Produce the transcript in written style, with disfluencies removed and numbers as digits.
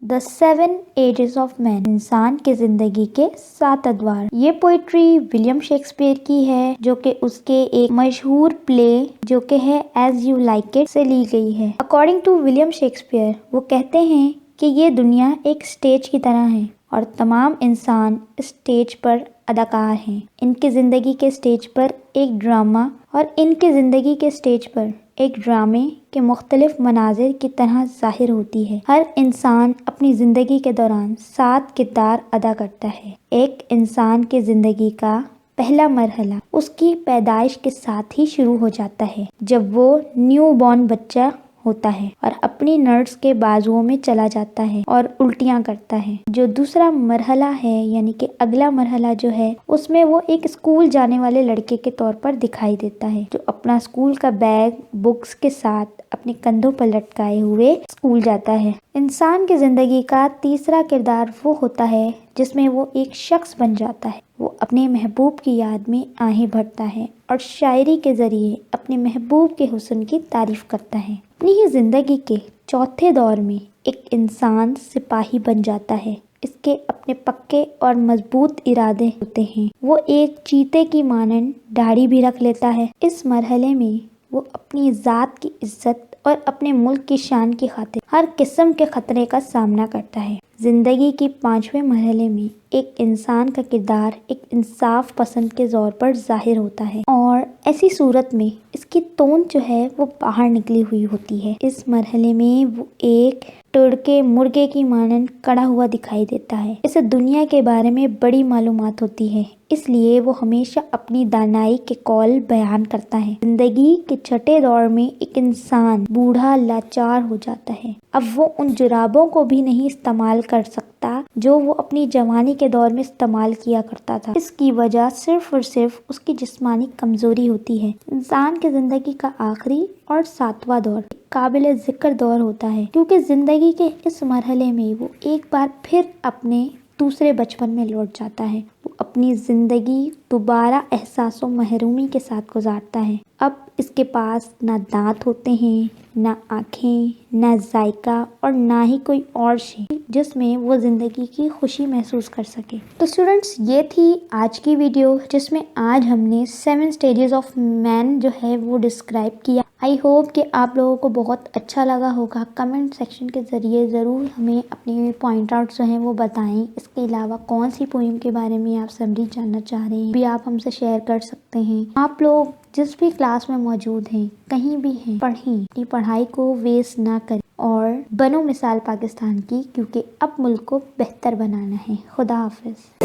The Seven Ages of Man، انسان کی زندگی کے 7 ادوار۔ یہ پوئٹری ولیم شیکسپیئر کی ہے، جو کہ اس کے ایک مشہور پلے جو کہ ہے As You Like It سے لی گئی ہے۔ According to ولیم شیکسپیئر، وہ کہتے ہیں کہ یہ دنیا ایک سٹیج کی طرح ہے اور تمام انسان سٹیج پر اداکار ہیں۔ ان کی زندگی کے سٹیج پر ایک ڈرامہ اور ان کی زندگی کے سٹیج پر ایک ڈرامے کے مختلف مناظر کی طرح ظاہر ہوتی ہے۔ ہر انسان اپنی زندگی کے دوران 7 کردار ادا کرتا ہے۔ ایک انسان کی زندگی کا پہلا مرحلہ اس کی پیدائش کے ساتھ ہی شروع ہو جاتا ہے، جب وہ نیو بورن بچہ ہوتا ہے اور اپنی نرس کے بازوؤں میں چلا جاتا ہے اور الٹیاں کرتا ہے۔ جو دوسرا مرحلہ ہے، یعنی کہ اگلا مرحلہ جو ہے، اس میں وہ ایک اسکول جانے والے لڑکے کے طور پر دکھائی دیتا ہے، جو اپنا اسکول کا بیگ بکس کے ساتھ اپنے کندھوں پر لٹکائے ہوئے اسکول جاتا ہے۔ انسان کی زندگی کا تیسرا کردار وہ ہوتا ہے جس میں وہ ایک شخص بن جاتا ہے۔ وہ اپنے محبوب کی یاد میں آہیں بھرتا ہے اور شاعری کے ذریعے اپنے محبوب کے حسن کی تعریف کرتا ہے۔ اپنی ہی زندگی کے چوتھے دور میں ایک انسان سپاہی بن جاتا ہے۔ اس کے اپنے پکے اور مضبوط ارادے ہوتے ہیں۔ وہ ایک چیتے کی مانند داڑھی بھی رکھ لیتا ہے۔ اس مرحلے میں وہ اپنی ذات کی عزت اور اپنے ملک کی شان کی خاطر ہر قسم کے خطرے کا سامنا کرتا ہے۔ زندگی کی 5ویں مرحلے میں ایک انسان کا کردار ایک انصاف پسند کے طور پر ظاہر ہوتا ہے، اور ایسی صورت میں اس کی توند جو ہے وہ باہر نکلی ہوئی ہوتی ہے۔ اس مرحلے میں وہ ایک ٹڑکے مرغے کی مانند کڑا ہوا دکھائی دیتا ہے۔ اسے دنیا کے بارے میں بڑی معلومات ہوتی ہے، اس لیے وہ ہمیشہ اپنی دانائی کے قول بیان کرتا ہے۔ زندگی کے چھٹے دور میں ایک انسان بوڑھا لاچار ہو جاتا ہے۔ اب وہ ان جرابوں کو بھی نہیں استعمال کر سکتا جو وہ اپنی جوانی کے دور میں استعمال کیا کرتا تھا۔ اس کی وجہ صرف اور صرف اس کی جسمانی کمزوری ہوتی ہے۔ انسان کی زندگی کا آخری اور 7واں دور قابل ذکر دور ہوتا ہے، کیونکہ زندگی کے اس مرحلے میں وہ ایک بار پھر اپنے دوسرے بچپن میں لوٹ جاتا ہے۔ وہ اپنی زندگی دوبارہ احساس و محرومی کے ساتھ گزارتا ہے۔ اب اس کے پاس نہ دانت ہوتے ہیں، نہ آنکھیں، نہ ذائقہ اور نہ ہی کوئی اور شے جس میں وہ زندگی کی خوشی محسوس کر سکے۔ تو اسٹوڈنٹس، یہ تھی آج کی ویڈیو جس میں آج ہم نے 7 اسٹیجز آف مین جو ہے وہ ڈسکرائب کیا۔ آئی ہوپ کہ آپ لوگوں کو بہت اچھا لگا ہوگا۔ کمنٹ سیکشن کے ذریعے ضرور ہمیں اپنے پوائنٹ آؤٹس جو ہیں وہ بتائیں۔ اس کے علاوہ کون سی پوئم کے بارے میں آپ سمری جاننا چاہ رہے ہیں بھی آپ ہم سے شیئر کر سکتے ہیں۔ آپ لوگ جس بھی کلاس میں موجود ہیں، کہیں بھی ہیں، پڑھیں، اپنی پڑھائی کو ویسٹ نہ کریں اور بنو مثال پاکستان کی، کیونکہ اب ملک کو بہتر بنانا ہے۔ خدا حافظ۔